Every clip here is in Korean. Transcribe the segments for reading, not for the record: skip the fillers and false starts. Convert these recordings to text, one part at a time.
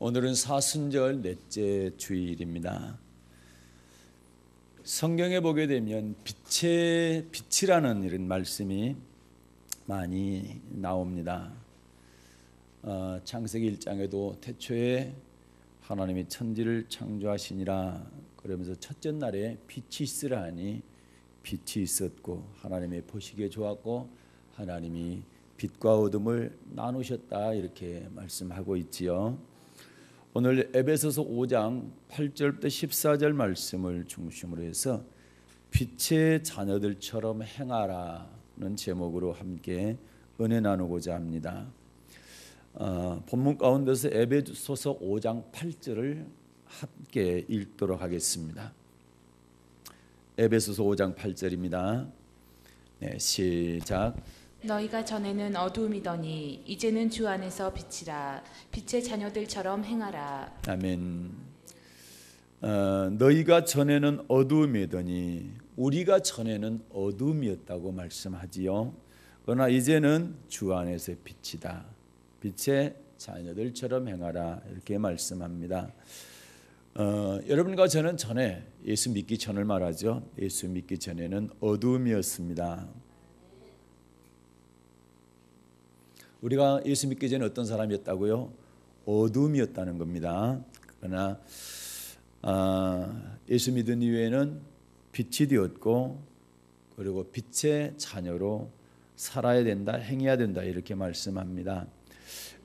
오늘은 사순절 넷째 주일입니다. 성경에 보게 되면 빛이라는 이런 말씀이 많이 나옵니다. 창세기 1장에도 태초에 하나님이 천지를 창조하시니라 그러면서 첫째 날에 빛이 있으라 하니 빛이 있었고 하나님의 보시기에 좋았고 하나님이 빛과 어둠을 나누셨다 이렇게 말씀하고 있지요. 오늘 에베소서 5장 8절부터 14절 말씀을 중심으로 해서 빛의 자녀들처럼 행하라는 제목으로 함께 은혜 나누고자 합니다. 본문 가운데서 에베소서 5장 8절을 함께 읽도록 하겠습니다. 에베소서 5장 8절입니다. 네, 시작. 너희가 전에는 어두움이더니 이제는 주 안에서 빛이라. 빛의 자녀들처럼 행하라. 아멘. 너희가 전에는 어두움이더니, 우리가 전에는 어두움이었다고 말씀하지요. 그러나 이제는 주 안에서 빛이다. 빛의 자녀들처럼 행하라 이렇게 말씀합니다. 여러분과 저는 전에 예수 믿기 전을 말하죠. 예수 믿기 전에는 어두움이었습니다. 우리가 예수 믿기 전에 어떤 사람이었다고요? 어둠이었다는 겁니다. 그러나 예수 믿은 이후에는 빛이 되었고 그리고 빛의 자녀로 살아야 된다, 행해야 된다 이렇게 말씀합니다.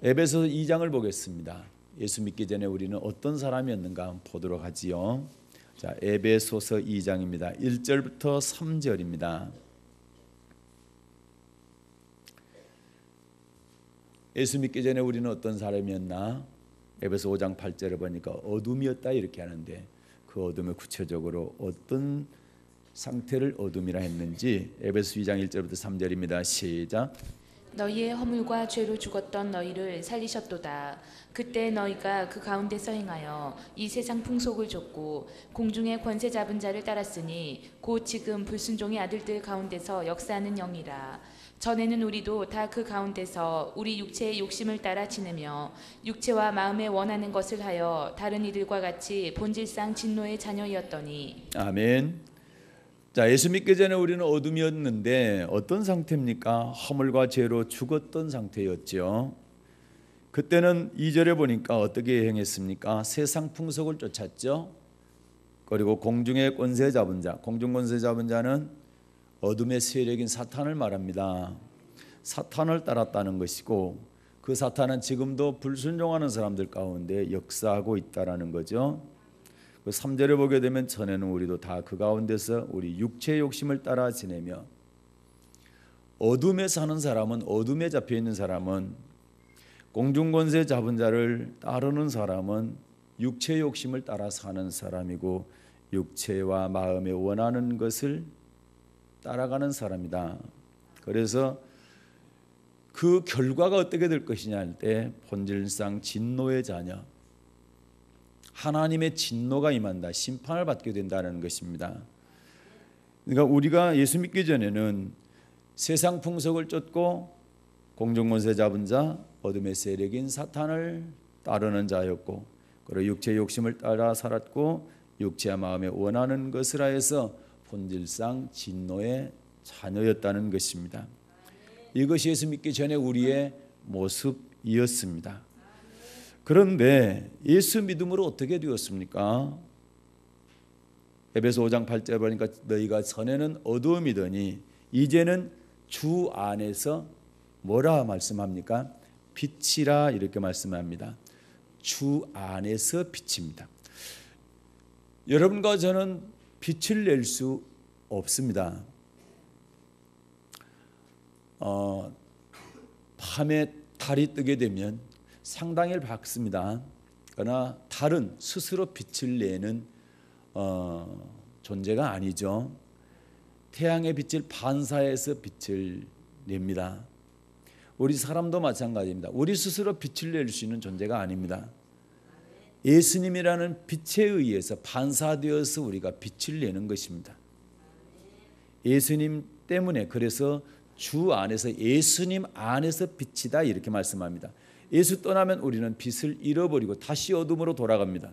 에베소서 2장을 보겠습니다. 예수 믿기 전에 우리는 어떤 사람이었는가 한번 보도록 하지요. 자, 에베소서 2장입니다. 1절부터 3절입니다. 예수 믿기 전에 우리는 어떤 사람이었나? 에베소 5장 8절을 보니까 어둠이었다 이렇게 하는데 그 어둠을 구체적으로 어떤 상태를 어둠이라 했는지 에베소 2장 1절부터 3절입니다. 시작. 너희의 허물과 죄로 죽었던 너희를 살리셨도다. 그때 너희가 그 가운데서 행하여 이 세상 풍속을 좇고 공중의 권세 잡은 자를 따랐으니 곧 지금 불순종의 아들들 가운데서 역사하는 영이라. 전에는 우리도 다 그 가운데서 우리 육체의 욕심을 따라 지내며 육체와 마음에 원하는 것을 하여 다른 이들과 같이 본질상 진노의 자녀였더니. 아멘. 자, 예수 믿기 전에 우리는 어둠이었는데 어떤 상태입니까? 허물과 죄로 죽었던 상태였죠. 그때는 2절에 보니까 어떻게 행했습니까? 세상 풍속을 쫓았죠. 그리고 공중의 권세 잡은 자, 공중 권세 잡은 자는 어둠의 세력인 사탄을 말합니다. 사탄을 따랐다는 것이고 그 사탄은 지금도 불순종하는 사람들 가운데 역사하고 있다라는 거죠. 그 3절에 보게 되면 전에는 우리도 다 그 가운데서 우리 육체의 욕심을 따라 지내며 어둠에 사는 사람은 어둠에 잡혀 있는 사람은 공중 권세 잡은 자를 따르는 사람은 육체의 욕심을 따라 사는 사람이고 육체와 마음에 원하는 것을 따라가는 사람이다. 그래서 그 결과가 어떻게 될 것이냐 할 때 본질상 진노의 자녀, 하나님의 진노가 임한다, 심판을 받게 된다는 것입니다. 그러니까 우리가 예수 믿기 전에는 세상 풍속을 쫓고 공중권세 잡은 자, 어둠의 세력인 사탄을 따르는 자였고 그리고 육체의 욕심을 따라 살았고 육체와 마음에 원하는 것을 하여서 본질상 진노의 자녀였다는 것입니다. 이것이 예수 믿기 전에 우리의 모습이었습니다. 그런데 예수 믿음으로 어떻게 되었습니까? 에베소 5장 8절 보니까 너희가 전에는 어두움이더니 이제는 주 안에서 뭐라 말씀합니까? 빛이라 이렇게 말씀합니다. 주 안에서 빛입니다. 여러분과 저는 빛을 낼 수 없습니다. 밤에 달이 뜨게 되면 상당히 밝습니다. 그러나 달은 스스로 빛을 내는 존재가 아니죠. 태양의 빛을 반사해서 빛을 냅니다. 우리 사람도 마찬가지입니다. 우리 스스로 빛을 낼 수 있는 존재가 아닙니다. 예수님이라는 빛에 의해서 반사되어서 우리가 빛을 내는 것입니다. 예수님 때문에, 그래서 주 안에서, 예수님 안에서 빛이다 이렇게 말씀합니다. 예수 떠나면 우리는 빛을 잃어버리고 다시 어둠으로 돌아갑니다.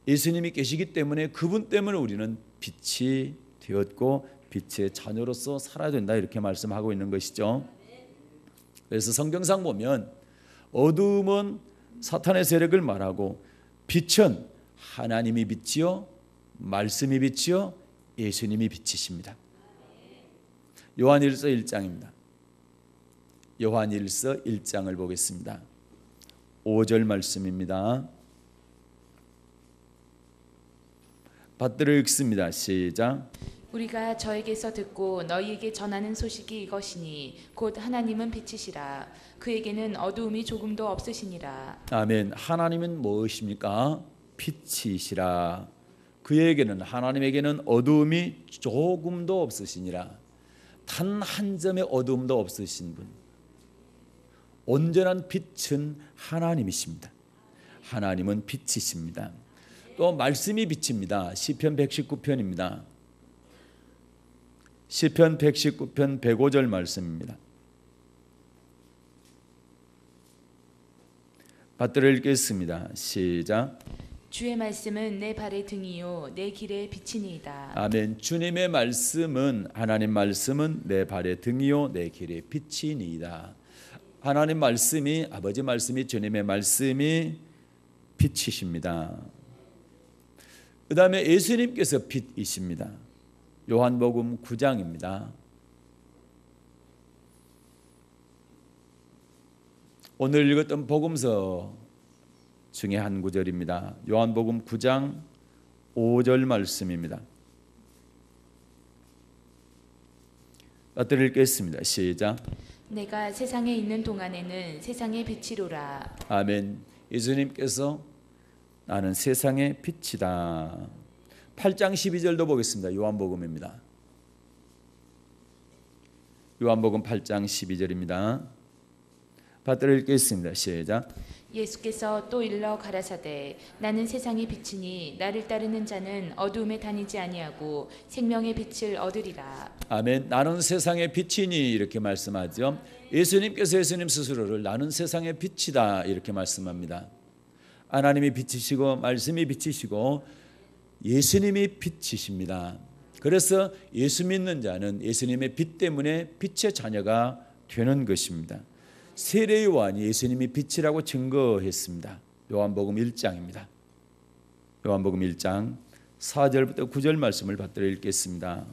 예수님이 계시기 때문에 그분 때문에 우리는 빛이 되었고 빛의 자녀로서 살아야 된다 이렇게 말씀하고 있는 것이죠. 그래서 성경상 보면 어둠은 사탄의 세력을 말하고 빛은 하나님이 빛이요 말씀이 빛이요 예수님이 빛이십니다. 요한일서 1장입니다. 요한일서 1장을 보겠습니다. 5절 말씀입니다. 받들어 읽습니다. 시작. 우리가 저에게서 듣고 너희에게 전하는 소식이 이것이니 곧 하나님은 빛이시라. 그에게는 어두움이 조금도 없으시니라. 아멘. 하나님은 무엇입니까? 빛이시라. 그에게는 하나님에게는 어두움이 조금도 없으시니라. 단 한 점의 어두움도 없으신 분. 온전한 빛은 하나님이십니다. 하나님은 빛이십니다. 또 말씀이 빛입니다. 시편 119편입니다. 시편 119편 105절 말씀입니다. 받들어 읽겠습니다. 시작. 주의 말씀은 내 발의 등이요 내 길의 빛이니이다. 아멘. 주님의 말씀은 하나님 말씀은 내 발의 등이요 내 길의 빛이니이다. 하나님 말씀이 아버지 말씀이 주님의 말씀이 빛이십니다. 그 다음에 예수님께서 빛이십니다. 요한복음 9장입니다. 오늘 읽었던 복음서 중에 한 구절입니다. 요한복음 9장 5절 말씀입니다. 받들어 읽겠습니다. 시작. 내가 세상에 있는 동안에는 세상의 빛이로라. 아멘. 예수님께서 나는 세상의 빛이다. 8장 12절도 보겠습니다. 요한복음입니다. 요한복음 8장 12절입니다. 받들어 읽겠습니다. 시작. 예수께서 또 일러 가라사대 나는 세상의 빛이니 나를 따르는 자는 어두움에 다니지 아니하고 생명의 빛을 얻으리라. 아멘. 나는 세상의 빛이니 이렇게 말씀하죠. 예수님께서 예수님 스스로를 나는 세상의 빛이다 이렇게 말씀합니다. 하나님이 빛이시고 말씀이 빛이시고 예수님이 빛이십니다. 그래서 예수 믿는 자는 예수님의 빛 때문에 빛의 자녀가 되는 것입니다. 세례 요한이 예수님이 빛이라고 증거했습니다. 요한복음 1장입니다. 요한복음 1장 4절부터 9절 말씀을 받들어 읽겠습니다.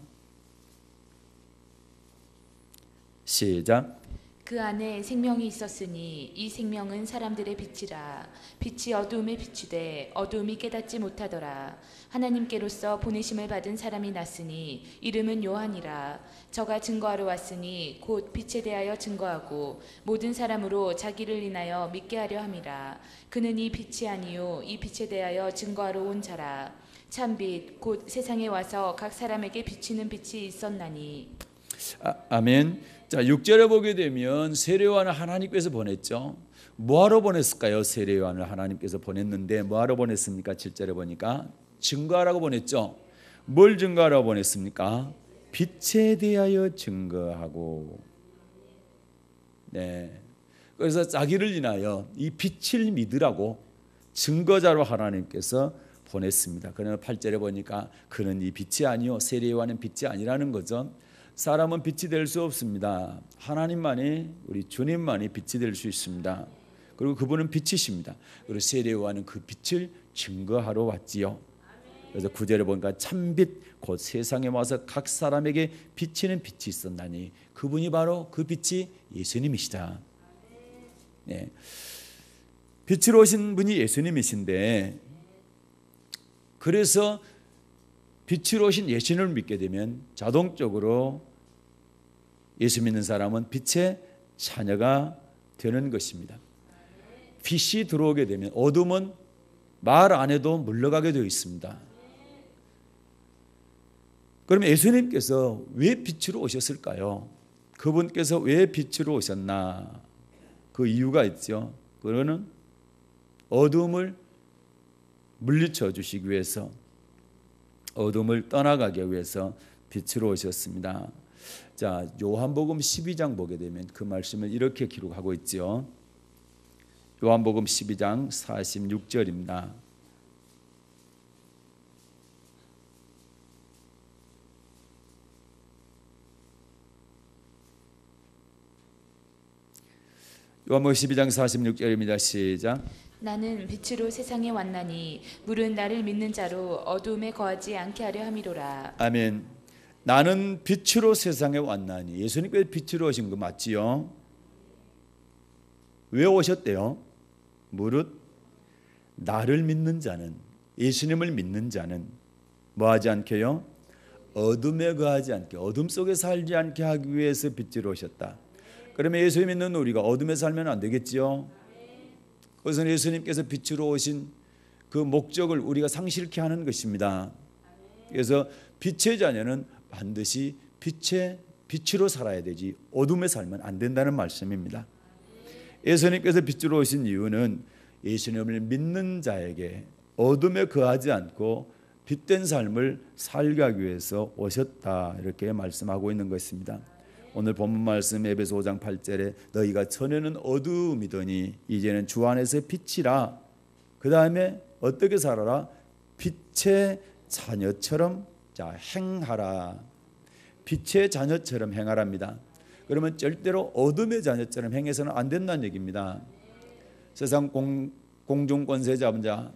시작. 그 안에 생명이 있었으니 이 생명은 사람들의 빛이라. 빛이 어두움에 비추되 어두움이 깨닫지 못하더라. 하나님께로서 보내심을 받은 사람이 났으니 이름은 요한이라. 저가 증거하러 왔으니 곧 빛에 대하여 증거하고 모든 사람으로 자기를 인하여 믿게 하려 함이라. 그는 이 빛이 아니요 이 빛에 대하여 증거하러 온 자라. 참빛 곧 세상에 와서 각 사람에게 비치는 빛이 있었나니. 아멘. 자, 6절에 보게 되면 세례 요한을 하나님께서 보냈죠. 뭐하러 보냈을까요? 세례 요한을 하나님께서 보냈는데 뭐하러 보냈습니까? 7절에 보니까 증거하라고 보냈죠. 뭘 증거하라고 보냈습니까? 빛에 대하여 증거하고. 네. 그래서 자기를 인하여 이 빛을 믿으라고 증거자로 하나님께서 보냈습니다. 그러나 8절에 보니까 그는 이 빛이 아니요 세례 요한은 빛이 아니라는 거죠. 사람은 빛이 될 수 없습니다. 하나님만이 우리 주님만이 빛이 될 수 있습니다. 그리고 그분은 빛이십니다. 그리고 세례 요한은 그 빛을 증거하러 왔지요. 그래서 9절에 보니까 참빛 곧 세상에 와서 각 사람에게 비치는 빛이 있었나니 그분이 바로 그 빛이 예수님이시다. 네. 빛으로 오신 분이 예수님이신데 그래서 빛으로 오신 예수님을 믿게 되면 자동적으로 예수 믿는 사람은 빛의 자녀가 되는 것입니다. 빛이 들어오게 되면 어둠은 말 안 해도 물러가게 되어 있습니다. 그러면 예수님께서 왜 빛으로 오셨을까요? 그분께서 왜 빛으로 오셨나? 그 이유가 있죠. 그거는 어둠을 물리쳐 주시기 위해서 어둠을 떠나가기 위해서 빛으로 오셨습니다. 자, 요한복음 12장 보게 되면 그 말씀을 이렇게 기록하고 있죠. 요한복음 12장 46절입니다. 요한복음 12장 46절입니다. 시작. 나는 빛으로 세상에 왔나니 물은 나를 믿는 자로 어두움에 거하지 않게 하려 함이로라. 아멘. 나는 빛으로 세상에 왔나니. 예수님께서 빛으로 오신 거 맞지요? 왜 오셨대요? 무릇 나를 믿는 자는, 예수님을 믿는 자는 뭐하지 않게요? 어둠에 거하지 않게, 어둠 속에 살지 않게 하기 위해서 빛으로 오셨다. 그러면 예수 믿는 우리가 어둠에 살면 안 되겠지요? 그것은 예수님께서 빛으로 오신 그 목적을 우리가 상실케 하는 것입니다. 그래서 빛의 자녀는 반드시 빛으로 살아야 되지 어둠에 살면 안 된다는 말씀입니다. 예수님께서 빛으로 오신 이유는 예수님을 믿는 자에게 어둠에 거하지 않고 빛된 삶을 살게 하기 위해서 오셨다, 이렇게 말씀하고 있는 것입니다. 오늘 본문 말씀 에베소 5장 8절에 너희가 전에는 어두움이더니 이제는 주 안에서 빛이라. 그 다음에 어떻게 살아라? 빛의 자녀처럼 행하라. 빛의 자녀처럼 행하랍니다. 그러면 절대로 어둠의 자녀처럼 행해서는 안 된다는 얘기입니다. 세상 공중권세 잡은 자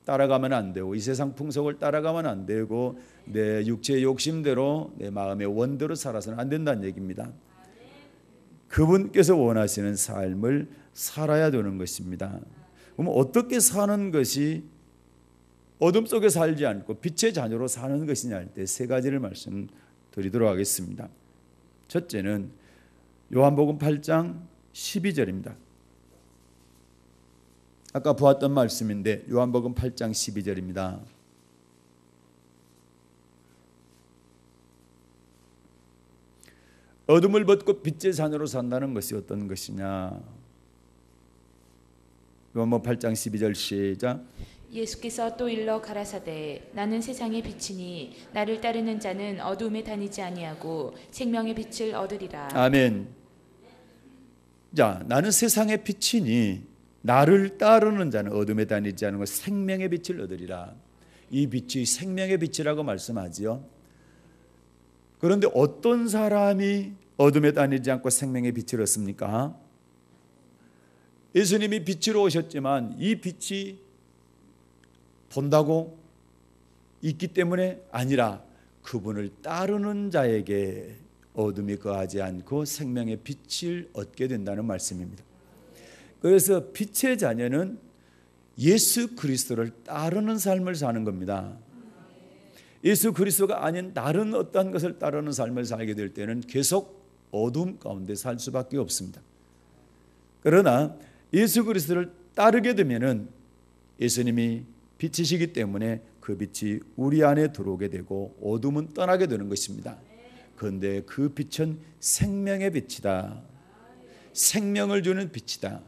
따라가면 안 되고, 이 세상 풍속을 따라가면 안 되고, 내 육체의 욕심대로 내 마음의 원대로 살아서는 안 된다는 얘기입니다. 그분께서 원하시는 삶을 살아야 되는 것입니다. 그럼 어떻게 사는 것이 어둠 속에 살지 않고 빛의 자녀로 사는 것이냐 할 때 세 가지를 말씀드리도록 하겠습니다. 첫째는 요한복음 8장 12절입니다. 아까 보았던 말씀인데 요한복음 8장 12절입니다. 어둠을 벗고 빛의 자녀로 산다는 것이 어떤 것이냐. 요한복음 8장 12절 시작. 예수께서 또 일러 가라사대 나는 세상의 빛이니 나를 따르는 자는 어둠에 다니지 아니하고 생명의 빛을 얻으리라. 아멘. 자, 나는 세상의 빛이니 나를 따르는 자는 어둠에 다니지 않은 것 생명의 빛을 얻으리라. 이 빛이 생명의 빛이라고 말씀하지요. 그런데 어떤 사람이 어둠에 다니지 않고 생명의 빛을 얻습니까? 예수님이 빛으로 오셨지만 이 빛이 본다고 있기 때문에 아니라 그분을 따르는 자에게 어둠이 거하지 않고 생명의 빛을 얻게 된다는 말씀입니다. 그래서 빛의 자녀는 예수 그리스도를 따르는 삶을 사는 겁니다. 예수 그리스도가 아닌 다른 어떤 것을 따르는 삶을 살게 될 때는 계속 어둠 가운데 살 수밖에 없습니다. 그러나 예수 그리스도를 따르게 되면은 예수님이 빛이시기 때문에 그 빛이 우리 안에 들어오게 되고 어둠은 떠나게 되는 것입니다. 그런데 그 빛은 생명의 빛이다. 생명을 주는 빛이다.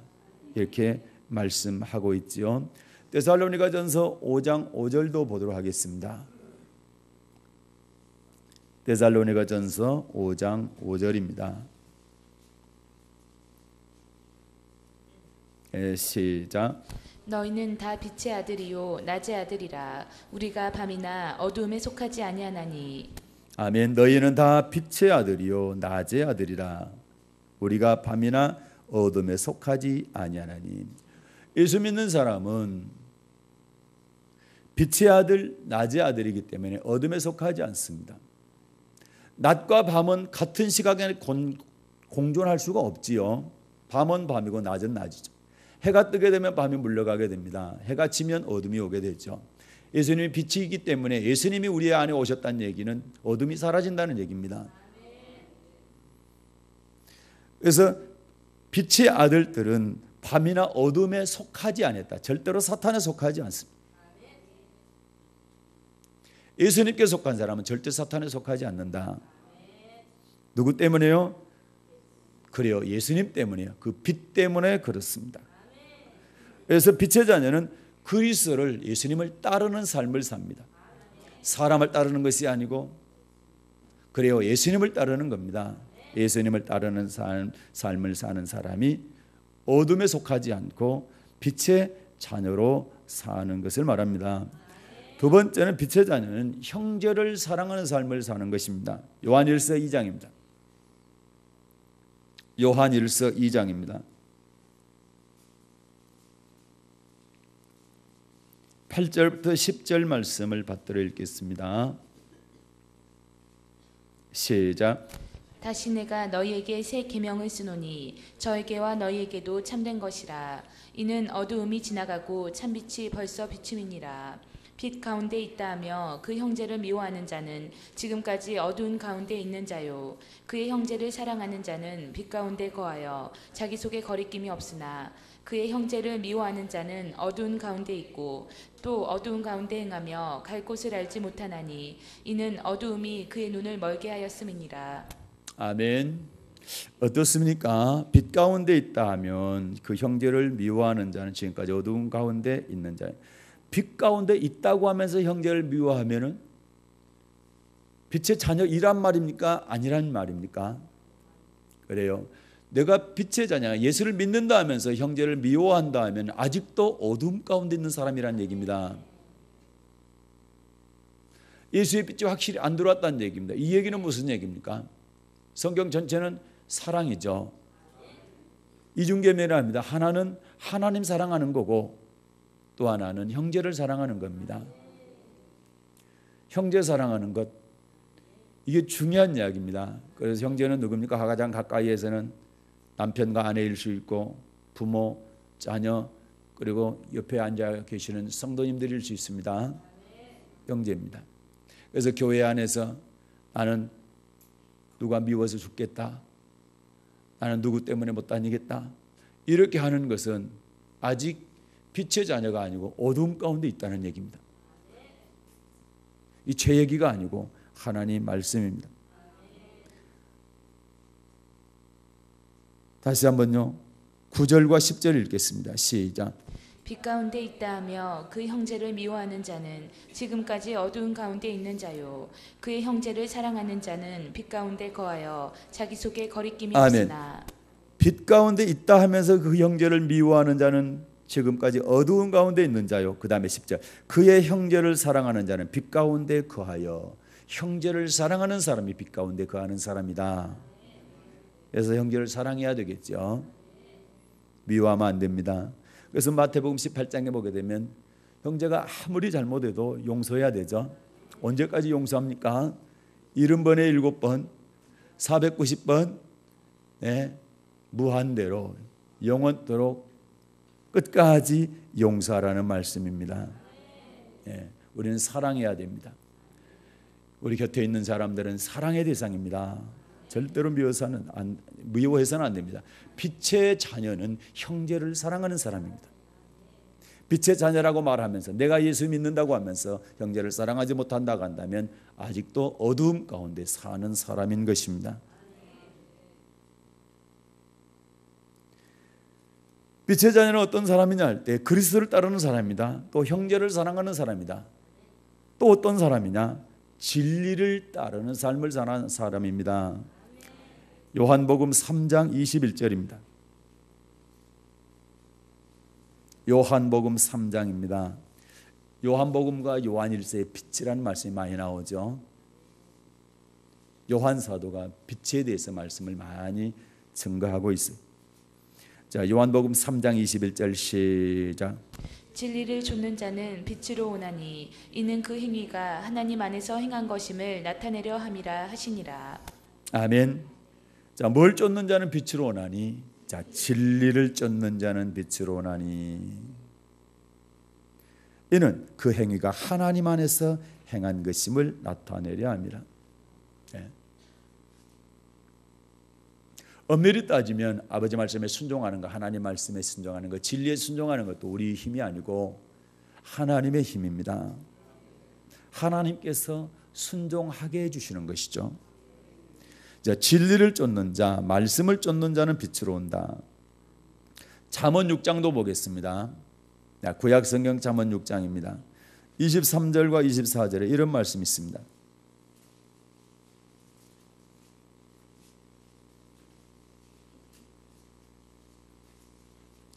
이렇게 말씀하고 있지요. 데살로니가전서 5장 5절도 보도록 하겠습니다. 데살로니가전서 5장 5절입니다. 시작. 너희는 다 빛의 아들이요 낮의 아들이라. 우리가 밤이나 어두움에 속하지 아니하나니. 아멘. 너희는 다 빛의 아들이요 낮의 아들이라. 우리가 밤이나 어둠에 속하지 아니하나니. 예수 믿는 사람은 빛의 아들, 낮의 아들이기 때문에 어둠에 속하지 않습니다. 낮과 밤은 같은 시각에 공존할 수가 없지요. 밤은 밤이고 낮은 낮이죠. 해가 뜨게 되면 밤이 물러가게 됩니다. 해가 지면 어둠이 오게 되죠. 예수님이 빛이기 때문에 예수님이 우리 안에 오셨다는 얘기는 어둠이 사라진다는 얘기입니다. 그래서 빛의 아들들은 밤이나 어둠에 속하지 않았다. 절대로 사탄에 속하지 않습니다. 예수님께 속한 사람은 절대 사탄에 속하지 않는다. 누구 때문에요? 그래요. 예수님 때문이에요. 그 빛 때문에 그렇습니다. 그래서 빛의 자녀는 그리스도를, 예수님을 따르는 삶을 삽니다. 사람을 따르는 것이 아니고 그래요. 예수님을 따르는 겁니다. 예수님을 따르는 삶을 사는 사람이 어둠에 속하지 않고 빛의 자녀로 사는 것을 말합니다. 두 번째는 빛의 자녀는 형제를 사랑하는 삶을 사는 것입니다. 요한일서 2장입니다. 요한일서 2장입니다. 8절부터 10절 말씀을 받들어 읽겠습니다. 시작. 다시 내가 너희에게 새 계명을 쓰노니 저에게와 너희에게도 참된 것이라. 이는 어두움이 지나가고 참빛이 벌써 비춤이니라. 빛 가운데 있다 하며 그 형제를 미워하는 자는 지금까지 어두운 가운데 있는 자요. 그의 형제를 사랑하는 자는 빛 가운데 거하여 자기 속에 거리낌이 없으나 그의 형제를 미워하는 자는 어두운 가운데 있고 또 어두운 가운데 행하며 갈 곳을 알지 못하나니 이는 어두움이 그의 눈을 멀게 하였음이니라. 아멘. 어떻습니까? 빛 가운데 있다 하면 그 형제를 미워하는 자는 지금까지 어두운 가운데 있는 자. 빛 가운데 있다고 하면서 형제를 미워하면은 빛의 자녀이란 말입니까? 아니란 말입니까? 그래요. 내가 빛의 자녀, 예수를 믿는다 하면서 형제를 미워한다 하면 아직도 어둠 가운데 있는 사람이란 얘기입니다. 예수의 빛이 확실히 안 들어왔다는 얘기입니다. 이 얘기는 무슨 얘기입니까? 성경 전체는 사랑이죠. 이중계명이랍니다. 하나는 하나님 사랑하는 거고 또 하나는 형제를 사랑하는 겁니다. 형제 사랑하는 것, 이게 중요한 이야기입니다. 그래서 형제는 누굽니까? 가장 가까이에서는 남편과 아내일 수 있고 부모, 자녀, 그리고 옆에 앉아 계시는 성도님들일 수 있습니다. 형제입니다. 그래서 교회 안에서 나는 누가 미워서 죽겠다, 나는 누구 때문에 못 다니겠다, 이렇게 하는 것은 아직 빛의 자녀가 아니고 어두움 가운데 있다는 얘기입니다. 이 제 얘기가 아니고 하나님 말씀입니다. 다시 한번요. 9절과 10절 읽겠습니다. 시작. 빛 가운데 있다 하며 그 형제를 미워하는 자는 지금까지 어두운 가운데 있는 자요. 그의 형제를 사랑하는 자는 빛 가운데 거하여 자기 속에 거리낌이 없으나. 빛 가운데 있다 하면서 그 형제를 미워하는 자는 지금까지 어두운 가운데 있는 자요. 그 다음에 10절. 그의 형제를 사랑하는 자는 빛 가운데 거하여. 형제를 사랑하는 사람이 빛 가운데 거하는 사람이다. 그래서 형제를 사랑해야 되겠죠. 미워하면 안 됩니다. 그래서 마태복음 18장에 보게 되면 형제가 아무리 잘못해도 용서해야 되죠. 언제까지 용서합니까? 70번에 7번, 490번, 네, 무한대로 영원토록 끝까지 용서하라는 말씀입니다. 네, 우리는 사랑해야 됩니다. 우리 곁에 있는 사람들은 사랑의 대상입니다. 절대로 미워해서는 안 됩니다. 빛의 자녀는 형제를 사랑하는 사람입니다. 빛의 자녀라고 말하면서 내가 예수 믿는다고 하면서 형제를 사랑하지 못한다고 한다면 아직도 어두움 가운데 사는 사람인 것입니다. 빛의 자녀는 어떤 사람이냐 할 때 그리스도를 따르는 사람입니다. 또 형제를 사랑하는 사람이다. 또 어떤 사람이냐? 진리를 따르는 삶을 사는 사람입니다. 요한복음 3장 21절입니다. 요한복음 3장입니다. 요한복음과 요한일서에 빛이라는 말씀이 많이 나오죠. 요한 사도가 빛에 대해서 말씀을 많이 증거하고 있어요. 자, 요한복음 3장 21절 시작. 진리를 좇는 자는 빛으로 오나니 이는 그 행위가 하나님 안에서 행한 것임을 나타내려 함이라 하시니라. 아멘. 자, 뭘 쫓는 자는 빛으로 오나니? 자, 진리를 쫓는 자는 빛으로 오나니. 이는 그 행위가 하나님 안에서 행한 것임을 나타내려 합니다. 네. 엄밀히 따지면 아버지 말씀에 순종하는 것, 하나님 말씀에 순종하는 것, 진리에 순종하는 것도 우리 힘이 아니고 하나님의 힘입니다. 하나님께서 순종하게 해주시는 것이죠. 자, 진리를 쫓는 자, 말씀을 쫓는 자는 빛으로 온다. 잠언 6장도 보겠습니다. 구약 성경 잠언 6장입니다. 23절과 24절에 이런 말씀이 있습니다.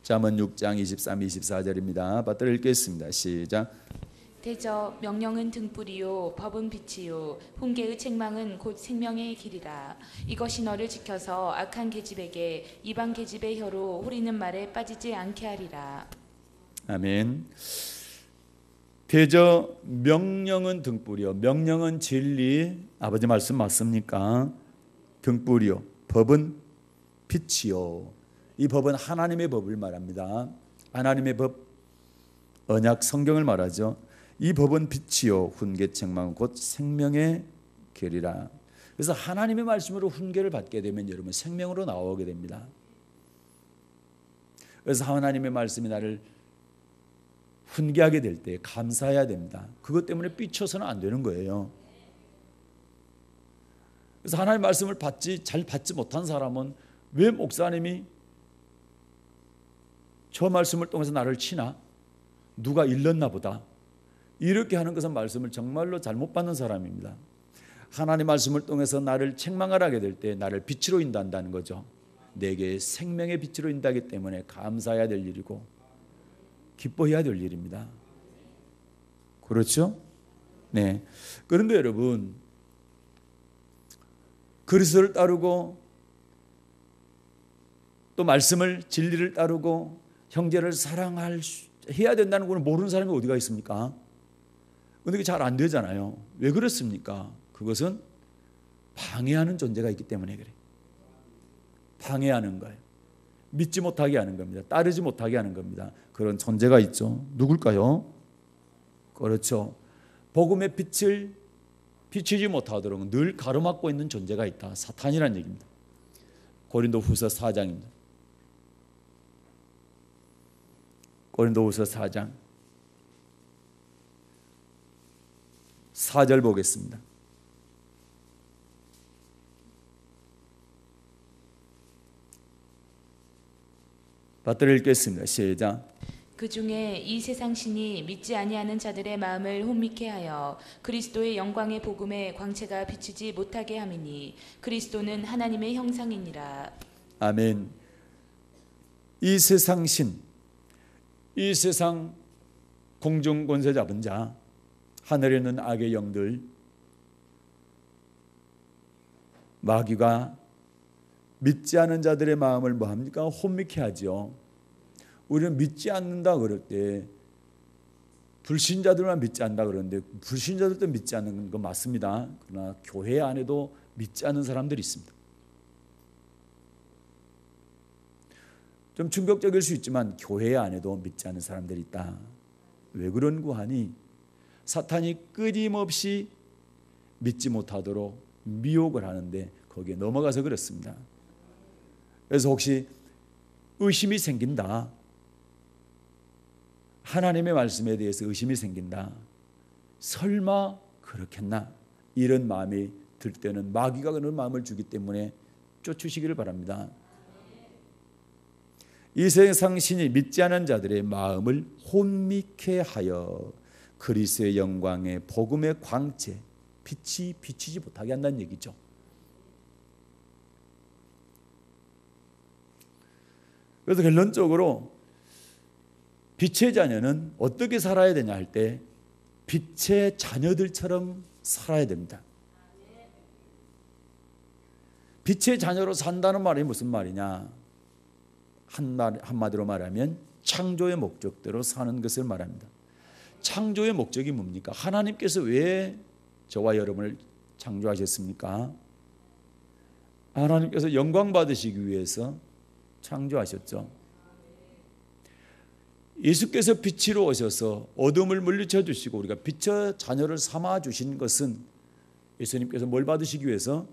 잠언 6장 23, 24절입니다. 받들어 읽겠습니다. 시작. 대저 명령은 등불이요 법은 빛이요 훈계의 책망은 곧 생명의 길이라. 이것이 너를 지켜서 악한 계집에게 이방 계집의 혀로 후리는 말에 빠지지 않게 하리라. 아멘. 대저 명령은 등불이요, 명령은 진리, 아버지 말씀 맞습니까? 등불이요, 법은 빛이요. 이 법은 하나님의 법을 말합니다. 하나님의 법, 언약 성경을 말하죠. 이 법은 빛이요 훈계 책망은 곧 생명의 길이라. 그래서 하나님의 말씀으로 훈계를 받게 되면 여러분 생명으로 나오게 됩니다. 그래서 하나님의 말씀이 나를 훈계하게 될 때 감사해야 됩니다. 그것 때문에 삐쳐서는 안 되는 거예요. 그래서 하나님의 말씀을 잘 받지 못한 사람은 왜 목사님이 저 말씀을 통해서 나를 치나? 누가 일렀나 보다. 이렇게 하는 것은 말씀을 정말로 잘못 받는 사람입니다. 하나님 말씀을 통해서 나를 책망하게 될 때 나를 빛으로 인도한다는 거죠. 내게 생명의 빛으로 인도하기 때문에 감사해야 될 일이고 기뻐해야 될 일입니다. 그렇죠? 네. 그런데 여러분, 그리스도를 따르고 또 말씀을 진리를 따르고 형제를 사랑해야 된다는 걸 모르는 사람이 어디가 있습니까? 그런데 그게 잘 안 되잖아요. 왜 그렇습니까? 그것은 방해하는 존재가 있기 때문에 그래요. 방해하는 거예요. 믿지 못하게 하는 겁니다. 따르지 못하게 하는 겁니다. 그런 존재가 있죠. 누굴까요? 그렇죠. 복음의 빛을 비추지 못하도록 늘 가로막고 있는 존재가 있다. 사탄이라는 얘기입니다. 고린도후서 4장입니다. 고린도후서 4장 4절 보겠습니다. 받들어 읽겠습니다. 시작. 그 중에 이 세상 신이 믿지 아니하는 자들의 마음을 혼미케 하여 그리스도의 영광의 복음의 광채가 비추지 못하게 함이니 그리스도는 하나님의 형상이니라. 아멘. 이 세상 신, 이 세상 공중 권세 잡은 자, 하늘에 있는 악의 영들, 마귀가 믿지 않는 자들의 마음을 뭐합니까? 혼미케 하죠. 우리는 믿지 않는다 그럴 때 불신자들만 믿지 않는다 그러는데 불신자들도 믿지 않는 건 맞습니다. 그러나 교회 안에도 믿지 않는 사람들이 있습니다. 좀 충격적일 수 있지만 교회 안에도 믿지 않는 사람들이 있다. 왜 그런고 하니 사탄이 끊임없이 믿지 못하도록 미혹을 하는데 거기에 넘어가서 그렇습니다. 그래서 혹시 의심이 생긴다, 하나님의 말씀에 대해서 의심이 생긴다, 설마 그렇겠나, 이런 마음이 들 때는 마귀가 그런 마음을 주기 때문에 쫓으시기를 바랍니다. 이 세상 신이 믿지 않은 자들의 마음을 혼미케 하여 그리스도의 영광의 복음의 광채, 빛이 비치지 못하게 한다는 얘기죠. 그래서 결론적으로 빛의 자녀는 어떻게 살아야 되냐 할 때 빛의 자녀들처럼 살아야 됩니다. 빛의 자녀로 산다는 말이 무슨 말이냐? 한마디로 말하면 창조의 목적대로 사는 것을 말합니다. 창조의 목적이 뭡니까? 하나님께서 왜 저와 여러분을 창조하셨습니까? 하나님께서 영광 받으시기 위해서 창조하셨죠. 예수께서 빛으로 오셔서 어둠을 물리쳐 주시고 우리가 빛의 자녀를 삼아 주신 것은 예수님께서 뭘 받으시기 위해서?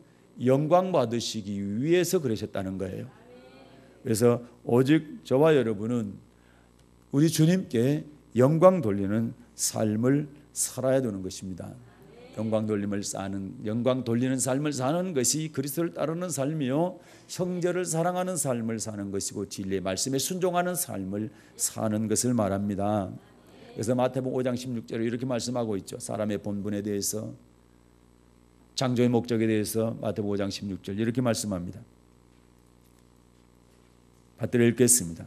영광 받으시기 위해서 그러셨다는 거예요. 그래서 오직 저와 여러분은 우리 주님께 영광 돌리는 삶을 살아야 되는 것입니다. 영광 돌리는 삶을 사는 것이 그리스도를 따르는 삶이요, 형제를 사랑하는 삶을 사는 것이고 진리의 말씀에 순종하는 삶을 사는 것을 말합니다. 그래서 마태복음 5장 16절에 이렇게 말씀하고 있죠. 사람의 본분에 대해서, 창조의 목적에 대해서 마태복음 5장 16절 이렇게 말씀합니다. 받들어 읽겠습니다.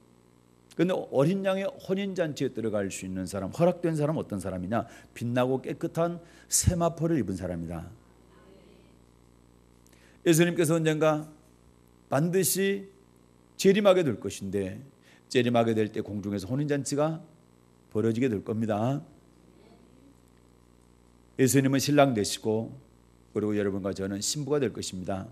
그런데 어린 양의 혼인잔치에 들어갈 수 있는 사람, 허락된 사람 어떤 사람이냐? 빛나고 깨끗한 세마포를 입은 사람이다. 예수님께서 언젠가 반드시 재림하게 될 것인데, 재림하게 될 때 공중에서 혼인잔치가 벌어지게 될 겁니다. 예수님은 신랑 되시고, 그리고 여러분과 저는 신부가 될 것입니다.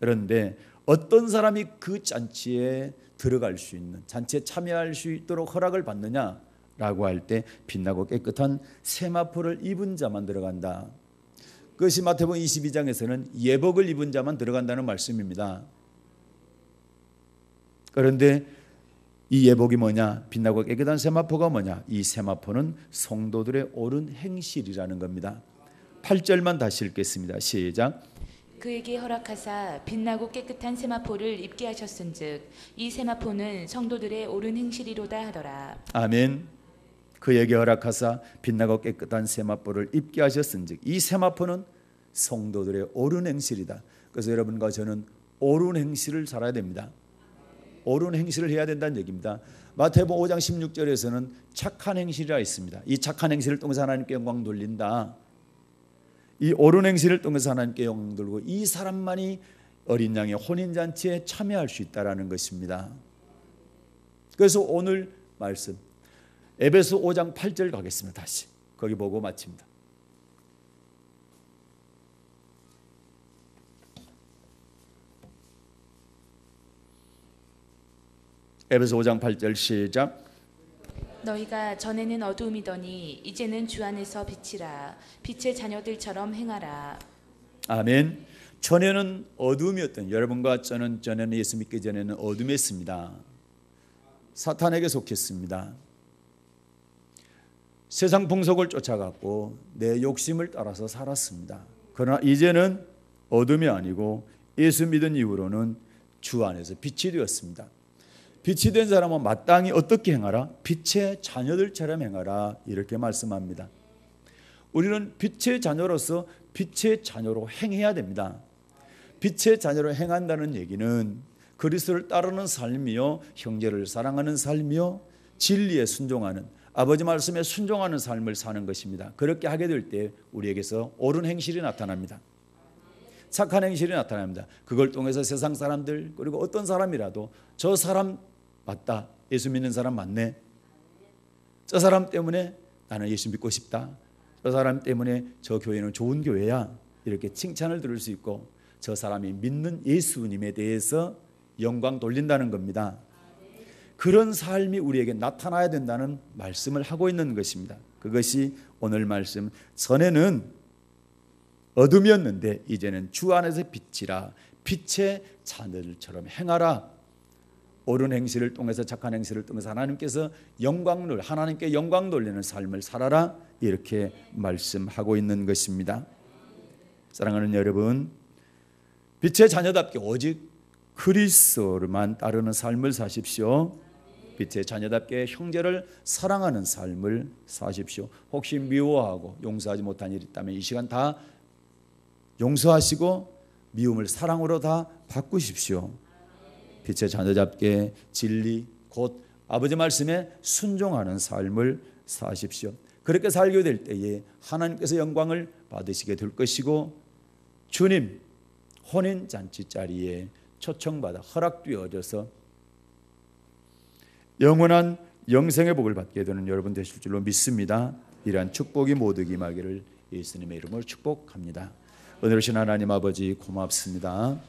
그런데 어떤 사람이 그 잔치에 들어갈 수 있는, 잔치에 참여할 수 있도록 허락을 받느냐라고 할 때 빛나고 깨끗한 세마포를 입은 자만 들어간다. 그것이 마태복음 22장에서는 예복을 입은 자만 들어간다는 말씀입니다. 그런데 이 예복이 뭐냐? 빛나고 깨끗한 세마포가 뭐냐? 이 세마포는 성도들의 옳은 행실이라는 겁니다. 8절만 다시 읽겠습니다. 시작. 그에게 허락하사 빛나고 깨끗한 세마포를 입게 하셨은즉 이 세마포는 성도들의 옳은 행실이로다 하더라. 아멘. 그에게 허락하사 빛나고 깨끗한 세마포를 입게 하셨은즉 이 세마포는 성도들의 옳은 행실이다. 그래서 여러분과 저는 옳은 행실을 살아야 됩니다. 옳은 행실을 해야 된다는 얘기입니다. 마태복음 5장 16절에서는 착한 행실이라 있습니다. 이 착한 행실을 통해서 하나님께 영광 돌린다. 이 옳은 행실을 통해서 하나님께 영광 돌리고 이 사람만이 어린 양의 혼인잔치에 참여할 수 있다는 것입니다. 그래서 오늘 말씀 에베소 5장 8절 가겠습니다. 다시 거기 보고 마칩니다. 에베소 5장 8절 시작. 너희가 전에는 어두움이더니 이제는 주 안에서 빛이라. 빛의 자녀들처럼 행하라. 아멘. 전에는 어둠이었던 여러분과 저는 전에는 예수 믿기 전에는 어둠이었습니다. 사탄에게 속했습니다. 세상 풍속을 쫓아갔고 내 욕심을 따라서 살았습니다. 그러나 이제는 어둠이 아니고 예수 믿은 이후로는 주 안에서 빛이 되었습니다. 빛이 된 사람은 마땅히 어떻게 행하라? 빛의 자녀들처럼 행하라. 이렇게 말씀합니다. 우리는 빛의 자녀로서 빛의 자녀로 행해야 됩니다. 빛의 자녀로 행한다는 얘기는 그리스도를 따르는 삶이요, 형제를 사랑하는 삶이요, 진리에 순종하는, 아버지 말씀에 순종하는 삶을 사는 것입니다. 그렇게 하게 될 때 우리에게서 옳은 행실이 나타납니다. 착한 행실이 나타납니다. 그걸 통해서 세상 사람들, 그리고 어떤 사람이라도 저 사람 맞다, 예수 믿는 사람 맞네, 저 사람 때문에 나는 예수 믿고 싶다, 저 사람 때문에 저 교회는 좋은 교회야, 이렇게 칭찬을 들을 수 있고 저 사람이 믿는 예수님에 대해서 영광 돌린다는 겁니다. 그런 삶이 우리에게 나타나야 된다는 말씀을 하고 있는 것입니다. 그것이 오늘 말씀, 전에는 어둠이었는데 이제는 주 안에서 빛이라. 빛의 자녀들처럼 행하라. 옳은 행실을 통해서, 착한 행실을 통해서 하나님께서 하나님께 영광 돌리는 삶을 살아라. 이렇게 말씀하고 있는 것입니다. 사랑하는 여러분, 빛의 자녀답게 오직 그리스도만 따르는 삶을 사십시오. 빛의 자녀답게 형제를 사랑하는 삶을 사십시오. 혹시 미워하고 용서하지 못한 일이 있다면 이 시간 다 용서하시고 미움을 사랑으로 다 바꾸십시오. 빛의 자녀답게 진리 곧 아버지 말씀에 순종하는 삶을 사십시오. 그렇게 살게 될 때에 하나님께서 영광을 받으시게 될 것이고 주님 혼인잔치 자리에 초청받아 허락되어져서 영원한 영생의 복을 받게 되는 여러분 되실 줄로 믿습니다. 이러한 축복이 모두 임하기를 예수님의 이름으로 축복합니다. 오늘 오신 하나님 아버지 고맙습니다.